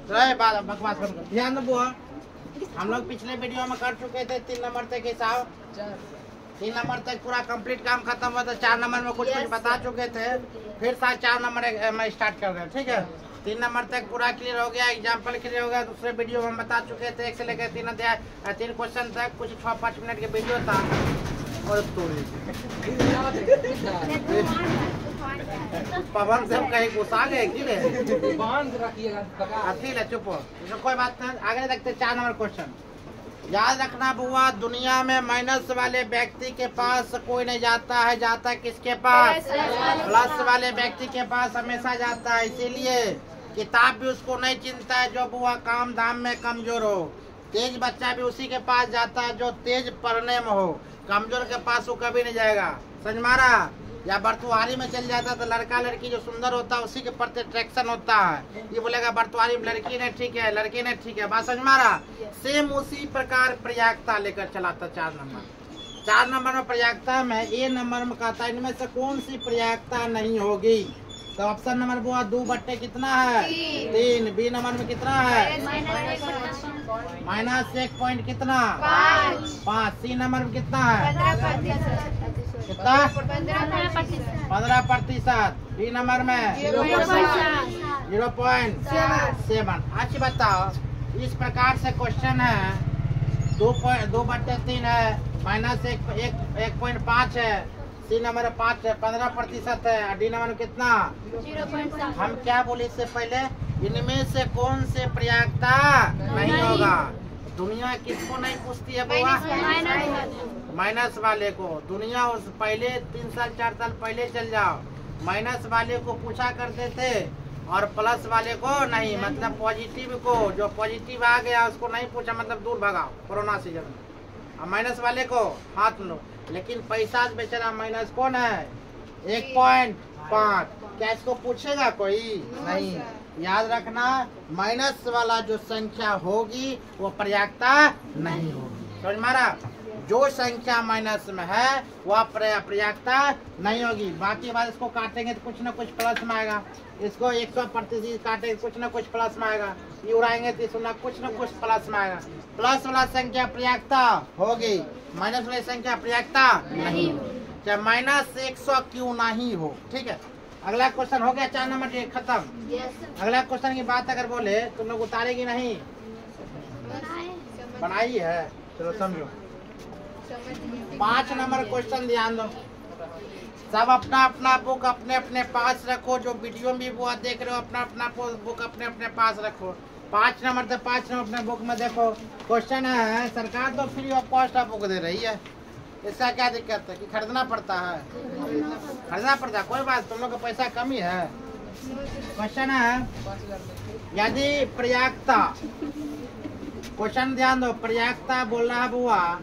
बकवास बंद कर। ध्यान दो बुआ, हम लोग पिछले वीडियो में कर चुके थे 3 नंबर तक हिसाब। 3 नंबर तक पूरा कंप्लीट काम खत्म हुआ था। 4 नंबर में कुछ बता चुके थे, फिर 4 नंबर में स्टार्ट कर रहे हैं। ठीक है, 3 नंबर तक पूरा क्लियर हो गया, एग्जाम्पल क्लियर हो गया। दूसरे वीडियो में हम बता चुके थे 1 से लेकर 3 अध्याय 3 क्वेश्चन तक, कुछ 6-5 मिनट के वीडियो था। और पवन से हम कहीं घुसा गए कि चुप हो, कोई बात नहीं। आगे देखते 4 नंबर क्वेश्चन। याद रखना बुआ, दुनिया में माइनस वाले व्यक्ति के पास कोई नहीं जाता है, जाता किसके पास? प्लस वाले व्यक्ति के पास हमेशा जाता है। इसीलिए किताब भी उसको नहीं चिंता है जो बुआ काम धाम में कमजोर हो। तेज बच्चा भी उसी के पास जाता है जो तेज पढ़ने में हो। कमजोर के पास वो कभी नहीं जाएगा। समझ मारा? या बरतुआरी में चल जाता तो लड़का लड़की जो सुंदर होता है उसी के प्रति अट्रैक्शन होता है। ये बोलेगा बरतुआरी में लड़की ने ठीक है, लड़की ने ठीक है। बात समझ मारा? सेम उसी प्रकार प्रयागता लेकर चलाता 4 नंबर। 4 नंबर में प्रयागता में ए नंबर में कहता है इनमें से कौन सी प्रयागता नहीं होगी? तो ऑप्शन नंबर बुआ 2 बट्टे कितना है? 3। बी नंबर में कितना है? -1 पॉइंट कितना? 5। सी नंबर में कितना है? कितना? 15%। डी नंबर में 0.7। अच्छी बताओ, इस प्रकार से क्वेश्चन है। 2 बट्टे 3 है, -1.5 है। सी नंबर 5 है, 15% है। डी नंबर कितना? 0.7। हम क्या बोले इससे पहले? इनमें से कौन से प्रयागता नहीं होगा? दुनिया किसको नहीं पूछती है बुआ? माइनस वाले को। दुनिया उस पहले 3 साल 4 साल पहले चल जाओ, माइनस वाले को पूछा करते थे और प्लस वाले को नहीं। मतलब पॉजिटिव को, जो पॉजिटिव आ गया उसको नहीं पूछा, मतलब दूर भगाओ कोरोना सीजन में। और माइनस वाले को हाथ लो। लेकिन पैसा बेचारा माइनस कौन है? 1.5। क्या इसको पूछेगा कोई? नहीं। याद रखना, माइनस वाला जो संख्या होगी वो प्रयागता नहीं होगी। समझ मारा? जो संख्या माइनस में है वह प्रयागता नहीं होगी। बाकी बात इसको काटेंगे तो कुछ न कुछ प्लस में आएगा। इसको 100% काटेंगे कुछ न कुछ प्लस में आएगा। ये उड़ाएंगे तो इसमें कुछ न कुछ प्लस में आएगा। प्लस वाला संख्या प्रयागता होगी, माइनस वाली संख्या प्रयागता नहीं होगी। चाहे -100 क्यों नहीं हो। ठीक है, अगला क्वेश्चन हो गया 4 नंबर ये खत्म। अगला क्वेश्चन की बात अगर बोले तुम लोग उतारेगी नहीं? बनाई है, चलो समझो। 5 नंबर क्वेश्चन ध्यान दो। सब अपना अपना बुक अपने अपने पास रखो। जो वीडियो भी वो देख रहे हो अपना अपना बुक अपने अपने पास रखो। 5 नंबर से 5 नंबर अपने बुक में देखो। क्वेश्चन है, सरकार तो फ्री ऑफ कॉस्ट बुक दे रही है, इसका क्या दिक्कत है? कि खरीदना पड़ता है? खरीदना पड़ता है, कोई बात, तुम लोग का पैसा कमी है। क्वेश्चन है, यदि प्रयागता, क्वेश्चन ध्यान दो, प्रयागता बोल रहा है बुआ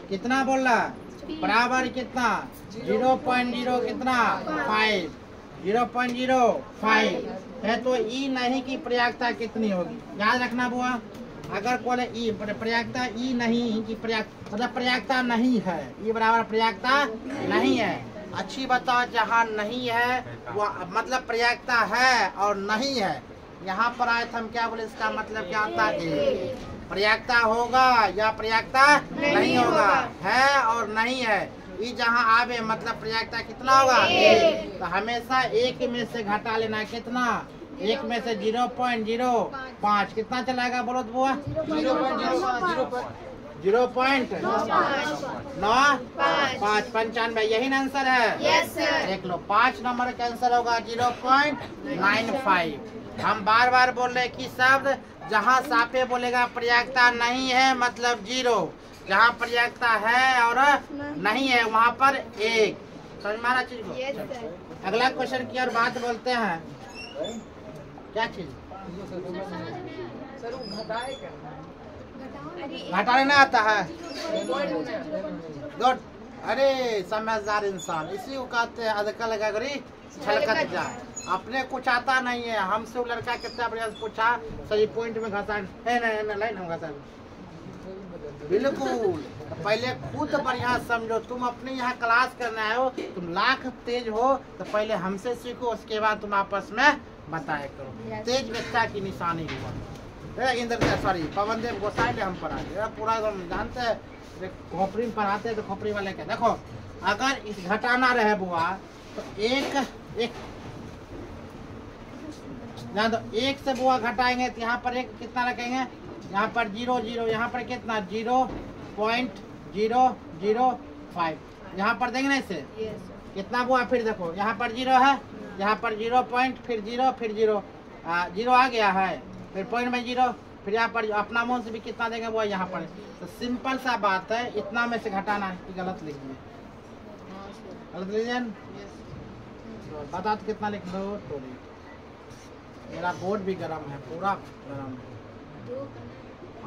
कितना बोल रहा है? बराबर कितना? 0.0 कितना? 5। 0.05 है तो ई नहीं की प्रयागता कितनी होगी? याद रखना बुआ, अगर कोई ई प्रयागता ई नहीं की मतलब प्रयागता नहीं है, ई बराबर प्रयागता नहीं है। अच्छी बताओ, जहाँ नहीं है वो मतलब प्रयागता है और नहीं है। यहाँ पर आए थे हम क्या बोले, इसका मतलब क्या होता है? प्रयागता होगा या प्रयागता नहीं होगा? है और नहीं है। ये जहाँ आवे मतलब प्रयागता कितना होगा? तो हमेशा एक में से घटा लेना। कितना? 1 में से 0.05 कितना चलाएगा बोलो तो बुआ? 0.95 95। यही ना आंसर है? देख लो, 5 नंबर का आंसर होगा 0.95। हम बार बार बोल रहे कि शब्द जहाँ साफे बोलेगा प्रयागता नहीं है मतलब 0, जहाँ प्रयागता है और नहीं है वहाँ पर 1। समझ मारा चीज को? अगला क्वेश्चन की और बात बोलते हैं। क्या चीज? घटाने ना आता है? गुड। अरे समझदार इंसान, इसी को कहते हैं अधका लगा करी छलकत जाए। अपने कुछ आता नहीं है, हमसे वो लड़का कितना बढ़िया पूछा, सही पॉइंट में घसा लाइन हम घसा। बिल्कुल, पहले खुद बढ़िया समझो। तुम अपने यहाँ क्लास करने आए हो, तुम लाख तेज हो तो पहले हमसे सीखो, उसके बाद तुम आपस में बताया करो। तेज व्यक्ता की निशानी हुआ इंद्र सॉरी पवन देव गोसाई ने हम पढ़ा पूरा हम जानते हैं। खोपड़ी में पढ़ाते हैं तो खोपड़ी वाले क्या देखो, अगर इस घटाना रहे बुआ तो एक यहाँ तो एक से बुआ घटाएंगे तो यहाँ पर एक कितना रखेंगे, यहाँ पर 0 0, यहाँ पर कितना 0.005, यहाँ पर देंगे ना इसे कितना बुआ। फिर देखो यहाँ पर 0 है, यहाँ पर 0 पॉइंट फिर 0 फिर 0 0 आ गया है, फिर पॉइंट में 0, फिर यहाँ पर अपना मन से भी कितना देंगे वो यहाँ पर। तो सिंपल सा बात है, इतना में से घटाना है कि गलत लिख दिए, गलत लिखिए बता तो कितना लिख दो। तो मेरा बोर्ड भी गर्म है, पूरा गर्म है।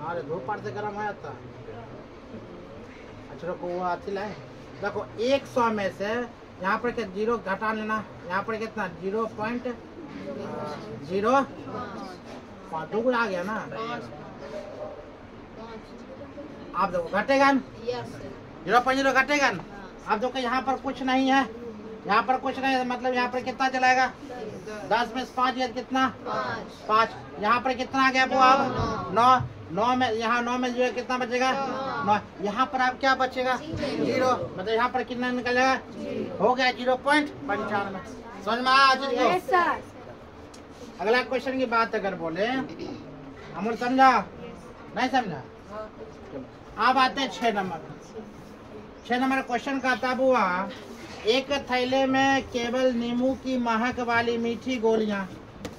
अरे दो पार से गर्म है आता। अच्छा को वो आती लाए देखो 100 में से यहाँ पर क्या 0 घटा लेना, यहाँ पर कितना 0.05 2 आ गया ना। आप देखो घटेगा 0.0 घटेगा। अब देखो यहाँ पर कुछ नहीं है, यहाँ पर कुछ नहीं है, मतलब यहाँ पर कितना चलाएगा 10 में से 5 गया कितना 5। यहाँ पर कितना आ गया वो अब 9 में, यहाँ 9 में जो कितना बचेगा 9। यहाँ पर अब क्या बचेगा 0, मतलब यहाँ पर कितना निकलेगा हो गया 0.95। समझ में आया? अगला क्वेश्चन की बात अगर बोले अमूल समझा नहीं समझा। अब आते हैं 6 नंबर क्वेश्चन का था बुआ, एक थैले में केवल नींबू की महक वाली मीठी गोलियां,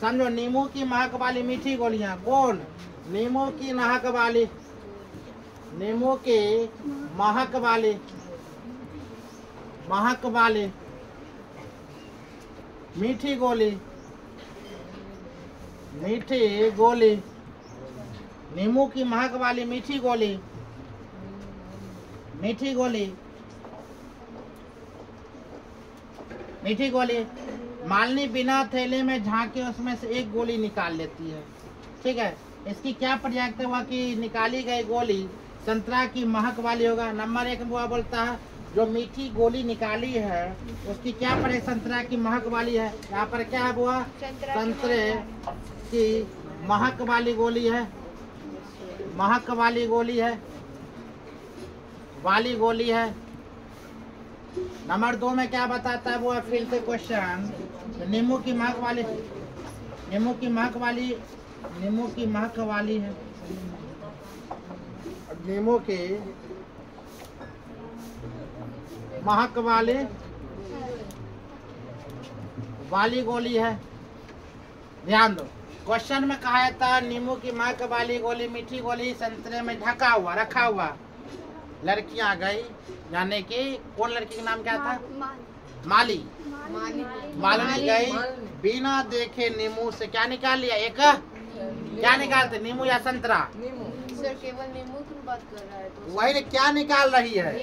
समझो नींबू की महक वाली मीठी गोलियां, कौन नींबू की महक वाली, नींबू की महक वाली मीठी गोली, नींबू की महक वाली मीठी गोली मालिनी बिना थैले में झांके उसमें से एक गोली निकाल लेती है। ठीक है, इसकी क्या प्रयोजन हुआ कि निकाली गई गोली संतरा की महक वाली होगा। नंबर 1 बुआ बोलता है जो मीठी गोली निकाली है उसकी क्या प्रयोग संतरा की महक वाली है। यहाँ पर क्या है बुआ, संतरे की महक वाली गोली है, महक वाली गोली है। नंबर 2 में क्या बताता है वो फिर से क्वेश्चन, नींबू की महक वाली है, नींबू की महक वाली गोली है। ध्यान दो क्वेश्चन में कहा था नींबू की महक वाली गोली मीठी गोली संतरे में ढका हुआ रखा हुआ। लड़कियां गई, यानी कि कौन लड़की का नाम क्या था, मालिनी गई, बिना देखे नींबू से क्या निकाल लिया, एक क्या निकालते नींबू या संतरा। सर केवल नींबू की बात कर रहा है तो वही क्या निकाल रही है,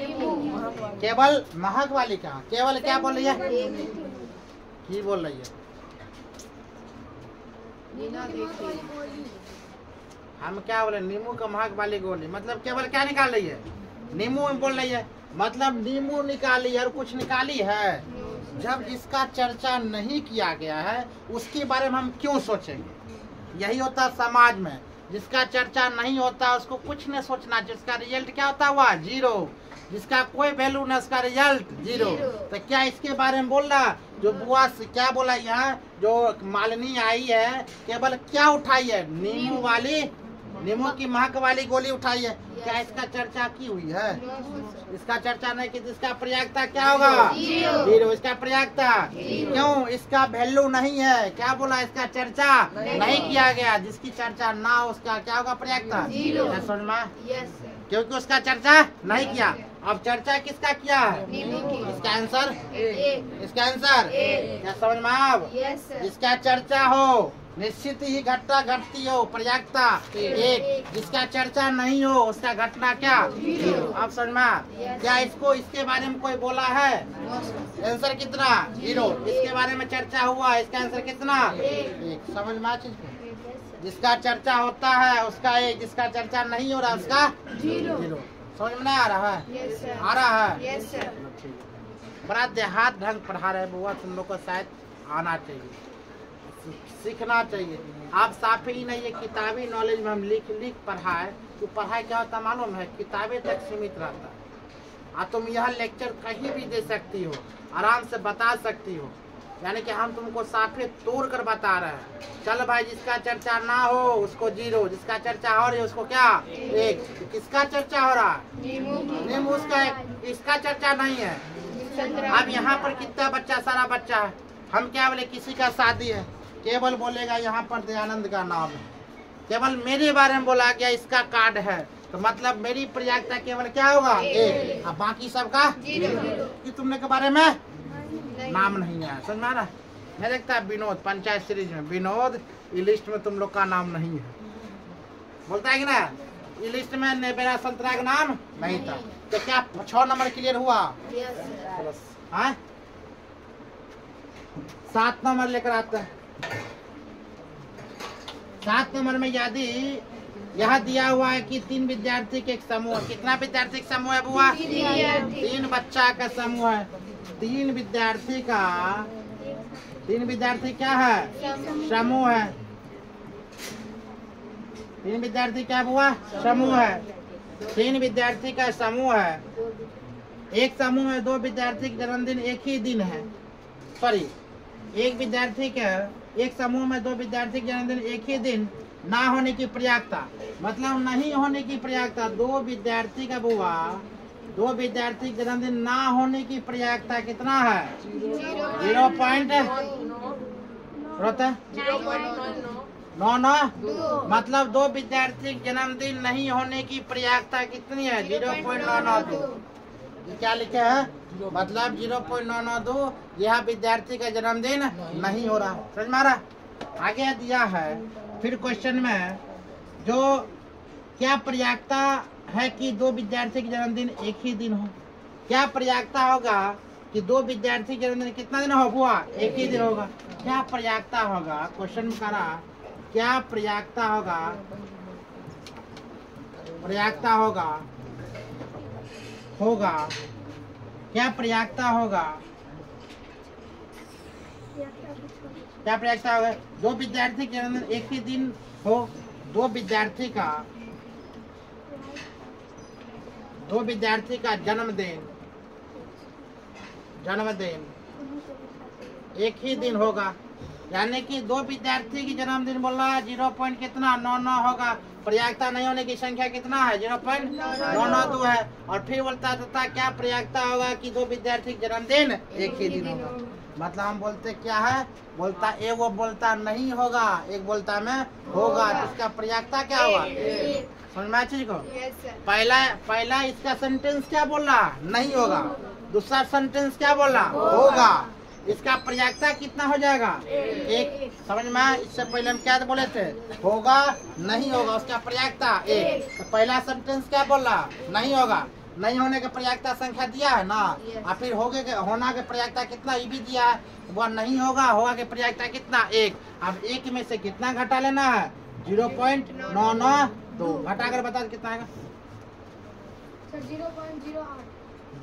केवल महक वाली का, केवल क्या बोल रही है, की बोल रही है बिना देखे। हम क्या बोले नींबू का महक वाली गोली, मतलब केवल क्या निकाल रही है, नींबू में बोल रही है, मतलब नींबू निकाली है और कुछ निकाली है। जब जिसका चर्चा नहीं किया गया है उसके बारे में हम क्यों सोचेंगे। यही होता है समाज में, जिसका चर्चा नहीं होता उसको कुछ नहीं सोचना, जिसका रिजल्ट क्या होता हुआ 0, जिसका कोई वैल्यू नहीं उसका रिजल्ट 0। तो क्या इसके बारे में बोल रहा, जो बुआ से क्या बोला यहाँ, जो मालिनी आई है केवल क्या उठाई है, नींबू की महक वाली गोली उठाई है। क्या इसका चर्चा की हुई है, इसका चर्चा नहीं की, इसका प्रयोजकता क्या होगा 0। इसका प्रयोजकता क्यों, इसका वैल्यू नहीं है, क्या बोला इसका चर्चा नहीं किया गया, जिसकी चर्चा ना हो उसका क्या होगा प्रयोजकता। समझ में, क्योंकि उसका चर्चा नहीं किया। अब चर्चा किसका किया है, इसका आंसर क्या समझ में आप, जिसका चर्चा हो निश्चित ही घटना घटती हो, प्रयोजकता 1, जिसका चर्चा नहीं हो उसका घटना क्या 0। आप समझ में, क्या इसको इसके बारे में कोई बोला है, आंसर कितना 0। इसके बारे में चर्चा हुआ, इसका आंसर कितना 1। समझ में चीज को, जिसका चर्चा होता है उसका 1, जिसका चर्चा नहीं हो रहा उसका 0। समझ में नहीं आ रहा है, आ रहा है। बड़ा देहात ढंग पढ़ा रहे बुआ, तुम लोग को शायद आना चाहिए। सीखना चाहिए। आप साफे ही नहीं, ये किताबी नॉलेज में हम लिख पढ़ाए तो पढ़ाई क्या होता मालूम है, किताबें तक सीमित रहता है। तुम यह लेक्चर कहीं भी दे सकती हो, आराम से बता सकती हो, यानी कि हम तुमको साफे तोड़ कर बता रहे हैं। चल भाई, जिसका चर्चा ना हो उसको 0, जिसका चर्चा हो रही है उसको क्या 1। तो किसका चर्चा हो रहा है? नींबू। उसका इसका चर्चा नहीं है। अब यहाँ पर कितना बच्चा, सारा बच्चा है। हम क्या बोले, किसी का शादी है, केवल बोलेगा यहाँ पर दयानंद का नाम है, केवल मेरे बारे में बोला गया इसका कार्ड है, तो मतलब मेरी प्रयागता केवल क्या होगा 1, अब बाकी सबका 0। कि तुमने के बारे में नाम नहीं है, समझ में आ रहा? मैं देखता है विनोद पंचायत सीरीज में, विनोद ये लिस्ट में तुम लोग का नाम नहीं है, बोलता है कि ना, ये लिस्ट में मेरा संतरा का नाम नहीं था। तो क्या 6 नंबर क्लियर हुआ? 7 नंबर लेकर आता है। 7 नंबर में यदि यहाँ दिया हुआ है कि 3 विद्यार्थी के एक समूह, कितना विद्यार्थी का समूह है बुआ? 3 बच्चा का समूह है। 3 विद्यार्थी क्या है? समूह है। 3 विद्यार्थी क्या बुआ? समूह है। 3 विद्यार्थी का समूह है। एक समूह में 2 विद्यार्थी का जन्मदिन एक ही दिन है। सॉरी, एक समूह में 2 विद्यार्थी का जन्मदिन एक ही दिन ना होने की प्रयागता, मतलब नहीं होने की प्रयागता। 2 विद्यार्थी का बुआ, 2 विद्यार्थी का जन्मदिन ना होने की प्रयागता कितना है? 0.99। मतलब 2 विद्यार्थी का जन्मदिन नहीं होने की प्रयागता कितनी है? 0.992। क्या लिखे है? मतलब 0.992 यह विद्यार्थी का जन्मदिन नहीं हो रहा। समझ में आ रहा? आगे दिया है फिर क्वेश्चन में, जो क्या प्रयागता है कि 2 विद्यार्थी के जन्मदिन एक ही दिन हो? क्या प्रयागता होगा कि 2 विद्यार्थी के जन्मदिन कितना दिन हो बुआ? एक ही दिन होगा। क्या प्रयागता होगा? क्वेश्चन में करा क्या प्रयागता होगा? क्या प्रयागता होगा? 2 विद्यार्थी के जन्मदिन एक ही दिन हो। 2 विद्यार्थी का जन्मदिन एक ही दिन होगा, यानी कि 2 विद्यार्थी की जन्मदिन बोल रहा है 0. कितना 99 होगा। प्रयागता नहीं होने की संख्या कितना है? 0.992 है। और फिर बोलता है क्या प्रयागता होगा कि 2 विद्यार्थी का जन्मदिन एक ही दिन होगा। मतलब हम बोलते क्या है, बोलता एक वो बोलता नहीं होगा, एक बोलता में होगा, तो इसका प्रयागता क्या होगा? समझ में चीज को? पहला इसका सेंटेंस क्या बोल रहा? नहीं होगा। दूसरा सेंटेंस क्या बोल रहा? होगा। इसका प्रयागता कितना हो जाएगा? 1। समझ में? इससे पहले हम क्या बोले थे? होगा नहीं होगा, उसका प्रयागता 1। तो पहला सेंटेंस क्या बोल रहा? नहीं होगा। नहीं होने के प्रयागता संख्या दिया है ना, और फिर होना के प्रयागता कितना ये भी दिया है। वो नहीं होगा के प्रयागता कितना? 1। अब 1 में से कितना घटा लेना है? 0.992। घटा कर बता कितना आएगा?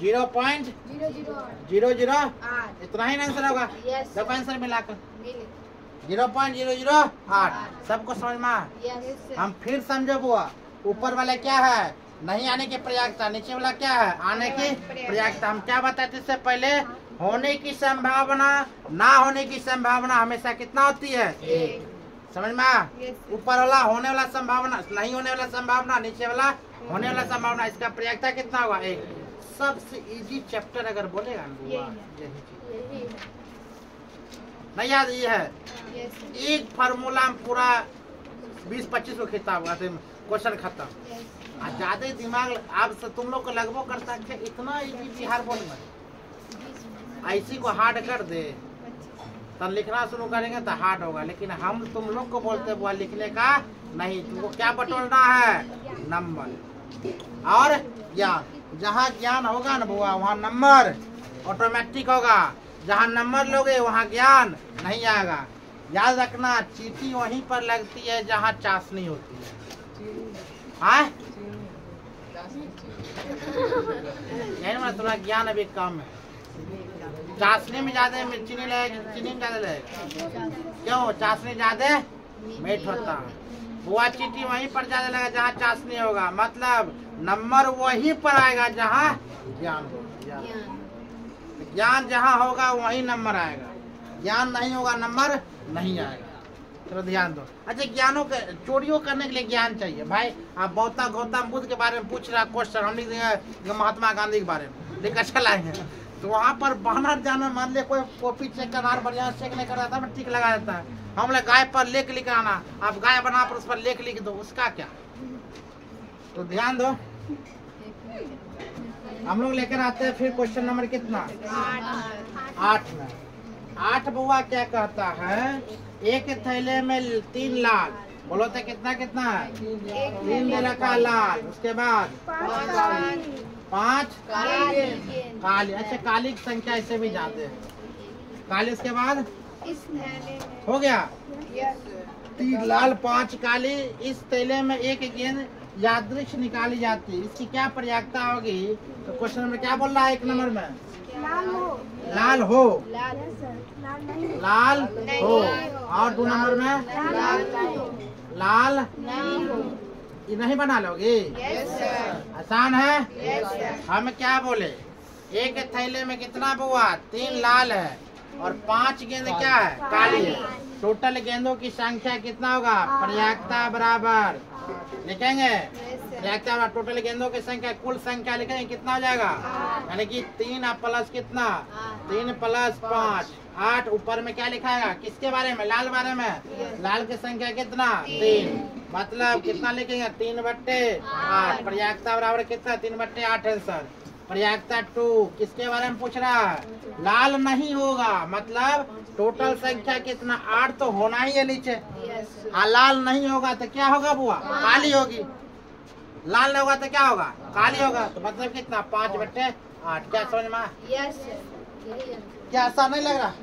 0.008। इतना ही आंसर होगा। जब आंसर मिलाकर 0.008। सबको समझ में? हम फिर समझो बुआ, ऊपर वाला क्या है? नहीं आने की प्रयागता, नीचे वाला क्या है? आने की प्रयागता। हम क्या बताते इससे पहले? होने की संभावना, ना होने की संभावना हमेशा कितना होती है? 1। समझ में? ऊपर वाला होने वाला संभावना, नहीं होने वाला संभावना, नीचे वाला होने वाला संभावना, इसका प्रयागता कितना होगा? 1। सबसे इजी चैप्टर अगर बोलेगा ना, नहीं याद ये है? एक फार्मूला में पूरा 20-25 को खिताब हुआ, क्वेश्चन खत्म। ज्यादा दिमाग आप से तुम लोग को लगभग करता है, इतना इजी बिहार बोल में ऐसी को हार्ड कर दे तो लिखना शुरू करेंगे तो हार्ड होगा। लेकिन हम तुम लोग को बोलते हुआ लिखने का नहीं, तुमको क्या बटोरना है? नंबर और ज्ञान। जहाँ ज्ञान होगा ना बुआ, वहाँ नंबर ऑटोमेटिक होगा। जहाँ नंबर लोगे वहाँ ज्ञान नहीं आएगा। याद रखना, चीटी वहीं पर लगती है जहाँ चाशनी होती है। हाँ, यही ना, थोड़ा ज्ञान अभी कम है। चाशनी में ज्यादा चीनी लगेगी, चीनी में ज्यादा लगेगा? क्यों? चाशनी ज्यादा मीठ होता है। बुआ चीटी वहीं पर ज्यादा लगेगा जहाँ चाशनी होगा, मतलब नंबर वहीं पर आएगा जहाँ ज्ञान होगा। ज्ञान जहाँ होगा वहीं नंबर आएगा, ज्ञान नहीं होगा नंबर नहीं आएगा। चलो ध्यान दो। अच्छा, ज्ञानों के चोरियों करने के लिए ज्ञान चाहिए भाई। आप बौद्ध गौतम बुद्ध के बारे में पूछ रहा क्वेश्चन, हम लिख देंगे महात्मा गांधी के बारे में, लेकिन अच्छा लाएंगे तो वहाँ पर बानर जाना, मान लिया कोई कॉपी चेक करना बढ़िया चेक नहीं कर रहा था, मैं टिक लगा देता है। हम लोग गाय पर लेख लिख आना, आप गाय बना पर उस पर लेख लिख दो, उसका क्या? तो ध्यान दो। हम लोग लेकर आते हैं फिर क्वेश्चन नंबर कितना? 8 में। 8 बुआ क्या कहता है? एक थैले में 3 लाल, बोलो तो कितना कितना है? 3 दे रखा लाल, उसके बाद 5 काली। अच्छा, काली की संख्या इससे भी जाते हैं, काली उसके बाद हो गया 3 लाल 5 काली। इस थैले में एक गेंद यादृश निकाली जाती है, इसकी क्या प्रयागता होगी? तो क्वेश्चन नंबर क्या बोल रहा है? 1 नंबर में लाल हो, लाल हो, और 2 नंबर में लाल ये नहीं बना लोगे? आसान है। हम क्या बोले? एक थैले में कितना बुआ? 3 लाल है और 5 गेंद क्या है? काली है। टोटल गेंदों की संख्या कितना होगा? प्रयागता बराबर लिखेंगे, प्रयागता टोटल गेंदों की संख्या, कुल संख्या लिखेंगे, कितना हो जाएगा? यानी कि 3 प्लस कितना? 3 प्लस 5 8। ऊपर में क्या लिखाएगा? किसके बारे में? लाल बारे में। लाल की संख्या कितना? 3, मतलब कितना लिखेंगे? 3/8। प्रयागता बराबर कितना? 3/8 आंसर। प्रयागता 2 किसके बारे में पूछ रहा है? लाल नहीं होगा, मतलब टोटल संख्या कितना? 8 तो होना ही है नीचे। हाँ, लाल नहीं होगा तो क्या होगा बुआ? काली होगी। लाल नहीं होगा तो क्या होगा? काली होगा। तो मतलब कितना? 5/8। क्या समझ में? क्या ऐसा नहीं लग रहा?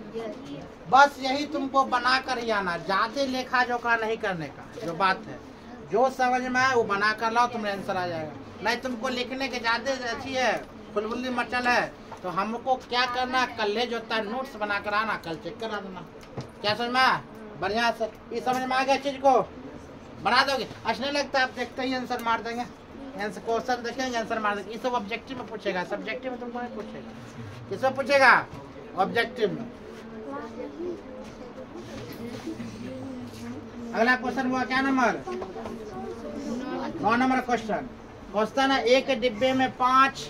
बस यही तुमको बना कर ही आना, ज्यादा लेखा जोखा नहीं करने का। जो बात है, जो समझ में आए वो बना कर लाओ, तुम्हें आंसर आ जाएगा। नहीं तुमको लिखने के ज्यादा अच्छी है, फुलबुल्ली मचल है, तो हमको क्या करना? कल जो होता है नोट्स बना कर आना, कल चेक करा देना। क्या समझ में आया? बढ़िया से ये समझ में आ गया, चीज को बना दोगे। अच्छा नहीं लगता? आप देखते ही आंसर मार देंगे, आंसर क्वेश्चन देखेंगे आंसर मार देंगे। ये सब ऑब्जेक्टिव में पूछेगा, सब्जेक्टिव में तुमको नहीं पूछेगा। किसमें पूछेगा? ऑब्जेक्टिव में। अगला क्वेश्चन हुआ क्या नंबर? 9 number question. क्वेश्चन है, एक डिब्बे में 5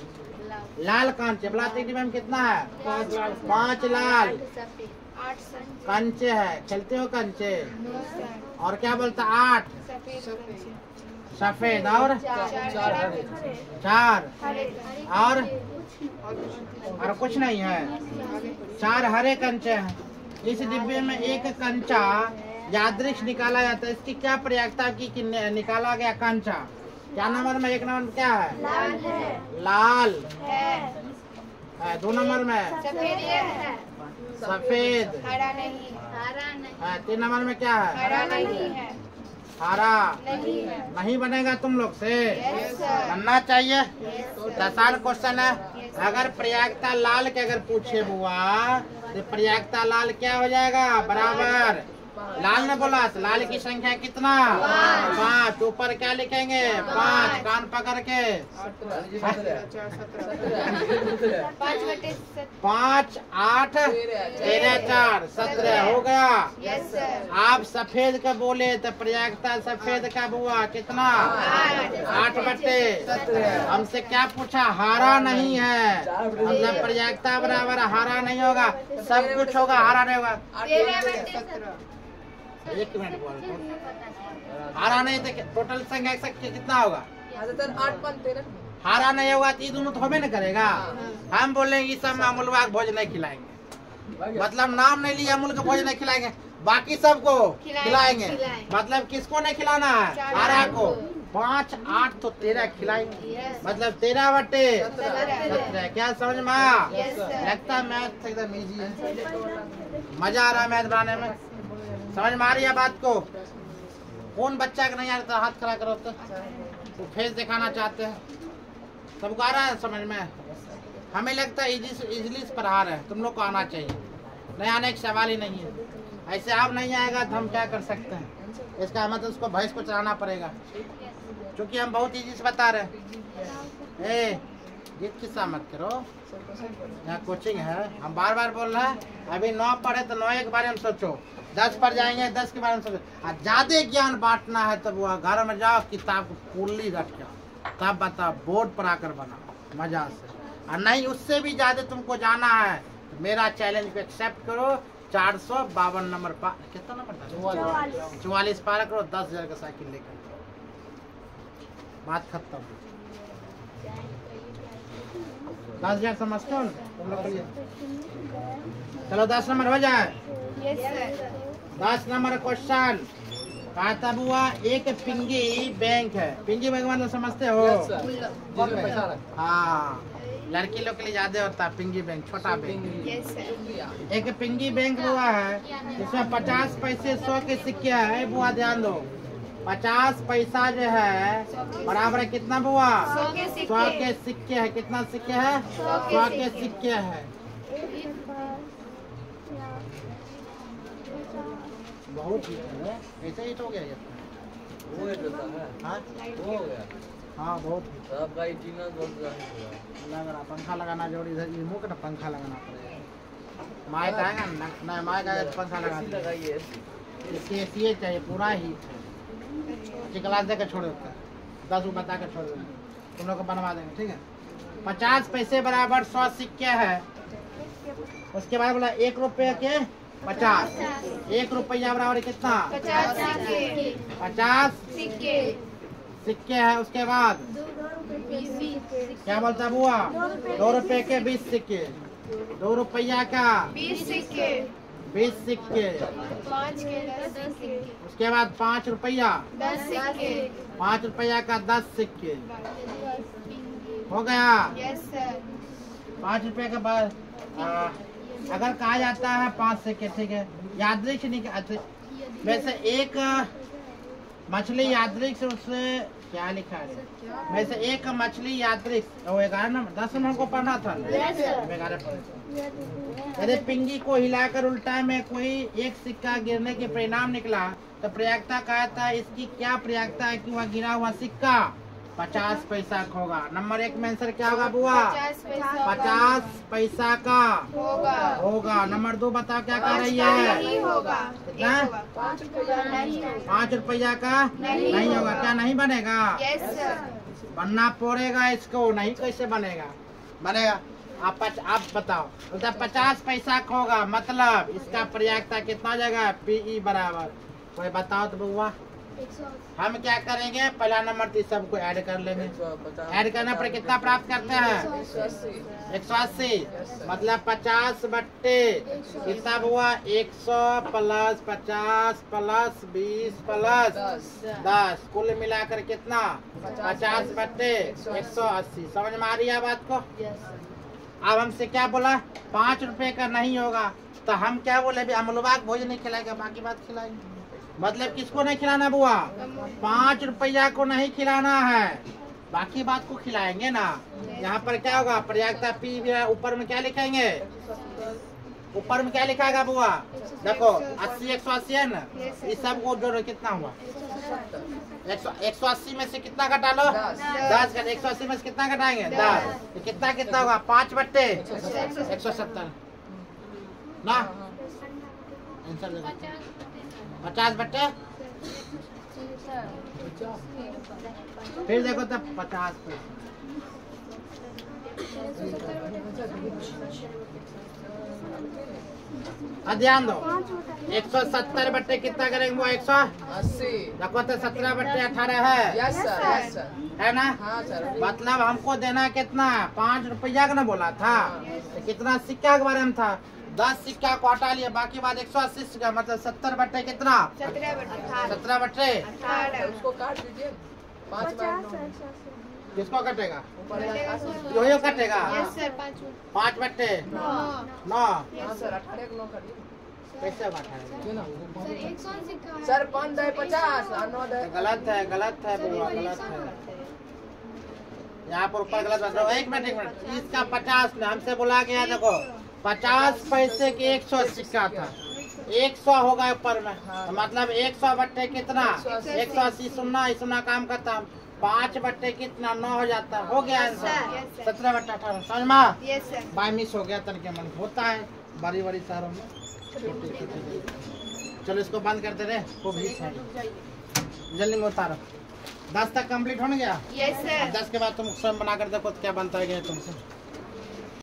लाल कंचे, प्लास्टिक डिब्बे में कितना है? 5 लाल कंचे है। खेलते हो कंचे? और क्या बोलता? 8 सफेद और 4 और कुछ नहीं है, 4 हरे कंचे हैं। इस डिब्बे में एक कंचा यादृश निकाला जाता है, इसकी क्या प्रयागता की कि निकाला गया कंचा? क्या नंबर में? 1 नंबर में क्या है? लाल है। 2 नंबर में सफेद, हरा नहीं। 3 नंबर में क्या है? हरा नहीं है। हरा नहीं बनेगा तुम लोग से, बनना चाहिए। आसान क्वेश्चन है। अगर प्रयागता लाल के अगर पूछे बुआ तो प्रयागता लाल क्या हो जाएगा? बराबर लाल ने बोला तो लाल की संख्या कितना? 5। ऊपर क्या लिखेंगे? 5 कान पकड़ के 5 8 13 4 17 हो गया। आप सफेद का बोले तो प्रयागता सफेद का बुआ कितना? 8/17। हमसे क्या पूछा? हरा नहीं है, मतलब प्रयागता बराबर हरा नहीं होगा, सब कुछ होगा, हरा नहीं होगा। 1 मिनट बोल, हरा नहीं तो टोटल संख्या कितना होगा? 8/13। हरा नहीं होगा तो ये दोनों तो होबे न करेगा। हम बोलेंगे सब में अमूलवा भोज नहीं खिलाएंगे, मतलब नाम नहीं लिया अमूल का भोज नहीं खिलाएंगे, बाकी सबको खिलाएंगे। मतलब किसको नहीं खिलाना है? हरा को। 5 8 तो 13 खिलाएंगे, मतलब 13/17। क्या समझ में आया? लगता है मैथ एकदम इजी है, मजा आ रहा है मैथ बनाने में। समझ में आ रही है बात को? कौन बच्चा का नहीं आ रहा? हाथ खड़ा करो तो फेस दिखाना चाहते हैं। सबको आ रहा है समझ में? हमें लगता है इजली पढ़ा रहे हैं, तुम लोग को आना चाहिए, नहीं आने का सवाल ही नहीं है। ऐसे आप नहीं आएगा तो हम क्या कर सकते हैं? इसका मतलब उसको भैंस को चलाना पड़ेगा, क्योंकि हम बहुत इजी से बता रहे हैं। ए जिद किस्सा मत करो, यहाँ कोचिंग है, हम बार बार बोल रहे हैं। अभी 9 पढ़े तो 9 के बारे में सोचो, 10 पर जाएंगे 10 के बारे में सोचो। और ज्यादा ज्ञान बांटना है तब वह घर में जाओ, किताब को फुल्ली रट के तब बताओ, बोर्ड पर आकर बनाओ मजा से। और नहीं उससे भी ज्यादा तुमको जाना है तो मेरा चैलेंज को एक्सेप्ट करो। 452 नंबर पा, कितना नंबर था? 44 पार करो, 10,000 का साइकिल लेकर, बात खत्म। 10,000 समझते हो तुम लोग? चलो 10 नंबर हो जाए। 10 नंबर क्वेश्चन कहा तब हुआ, एक पिंगी बैंक है। पिंगी बैंक मतलब समझते हो? हाँ, लड़की लोग के लिए ज्यादा होता है पिंगी बैंक, छोटा बैंक। एक पिंगी बैंक हुआ है, इसमें 50 पैसे 100 के सिक्के है। बुआ ध्यान दो, 50 पैसा जो है बराबर है कितना बुआ? 100 के सिक्के है। कितना सिक्के है? 100 के सिक्के है। बहुत ही है, ऐसे ही तो हो गया ये। वो है हाँ वो हो गया। हाँ बहुत सब का इतना बहुत लग रहा, पंखा लगाना जरूरी है। ये मुंह का पंखा लगाना पड़ेगा। माइक आएगा ना, नहीं माइक आएगा तो पंखा लगाइए। इसके एसी चाहिए पूरा ही। क्लास देकर छोड़ देता है, 10 रुपये बता कर छोड़ देंगे, तुम लोग को बनवा देंगे, ठीक है। 50 पैसे बराबर 100 सिक्के है। उसके बाद बोला 1 रुपये के 50, 1 रुपया बराबर कितना? 50 सिक्के है। उसके बाद क्या बोलता बुआ? 2 रुपये के 20 सिक्के। 2 रुपया का 20 सिक्के। उसके बाद 5 रुपया 5 रुपया का 10 सिक्के हो गया। 5 रुपये के बाद अगर कहा जाता है 5 सिक्के, ठीक है, यादृक्ष नहीं, वैसे एक मछली यादृक्ष, उससे क्या लिखा है? वैसे एक मछली यादृक्ष, वो 11 नंबर 10 नंबर को पढ़ना था। 11 पढ़े। यदि पिंगी को हिलाकर उल्टा में कोई एक सिक्का गिरने के परिणाम निकला तो प्रयागता कहता है इसकी क्या प्रयागता है कि वह गिरा हुआ सिक्का 50 पैसा का होगा। नंबर 1 में आंसर क्या होगा बुआ? 50 पैसा का होगा। नंबर 2 बताओ क्या कह रही है? कितना? 5 रुपया का नहीं होगा। क्या नहीं बनेगा? बनना पड़ेगा इसको, नहीं कैसे बनेगा? बनेगा। आप बताओ, 50 पैसा का होगा, मतलब इसका प्रयागता कितना जाएगा? PE बराबर, कोई बताओ तो बुआ। हम क्या करेंगे, पहला नंबर तो सबको ऐड कर लेंगे। ऐड करने पर कितना प्राप्त करते हैं? 180, मतलब 50 बट्टे कितना हुआ? 100 प्लस 50 प्लस 20 प्लस 10, कुल मिलाकर कितना? 50 बट्टे 180। समझ में आ रही है बात को? अब हमसे क्या बोला? 5 रुपए का नहीं होगा, तो हम क्या बोले? भी हम लोग भोजन नहीं खिलाएगा, बाकी बात खिलाएंगे। मतलब किसको नहीं खिलाना बुआ? 5 रुपया को नहीं खिलाना है, बाकी बात को खिलाएंगे ना। यहाँ पर क्या होगा? प्रयागता P ऊपर में क्या लिखेंगे? ऊपर में क्या लिखाएगा बुआ? देखो 80 180 है ना, इस सब को जोड़ो कितना हुआ? 180 में से कितना घटा लो? 10। 180 में से कितना घटाएंगे? 10। तो कितना कितना होगा? 5 बट्टे 170 ना। आंसर देखो 50 बट्टे, फिर देखो तब 50 पैसे। ध्यान दो, 170 बट्टे कितना करेंगे वो? 180। देखो तो 17 बट्टे 18 है। यस सर, है ना? हाँ सर। मतलब हमको देना कितना? 5 रुपया का ना बोला था, तो कितना सिक्का के बारे में था? 10 सिक्का को हटा लिया, बाकी बात 180 सिक्का, मतलब 70 बट्टे कितना? 17 बट्टे। उसको काट दीजिए 5 बार। किसको कटेगा? यो कटेगा। 5 बट्टे 9। कैसे बांटा? सर 5 10 50 और 9 10। गलत है, गलत है बुआ, गलत है। यहाँ पर ऊपर गलत बात है। एक मिनट इसका 50 में हमसे बोला गया देखो 50 पैसे के 100 सिक्का था, 100 होगा ऊपर में, तो मतलब 100 बट्टे कितना 180 सुनना काम करता हम 5 बट्टे कितना 9 हो जाता, हो गया आंसर 17 बट्टा 18। समझ में बाय मिस हो गया तनिके मन होता है बड़ी बड़ी शहरों में छोटे। चलो इसको बंद करते रहे, खूब हिट है, जल्दी में उतारो। 10 तक कंप्लीट हो गया। 10 के बाद तुम स्वयं बना कर देखो क्या बनता है तुमसे।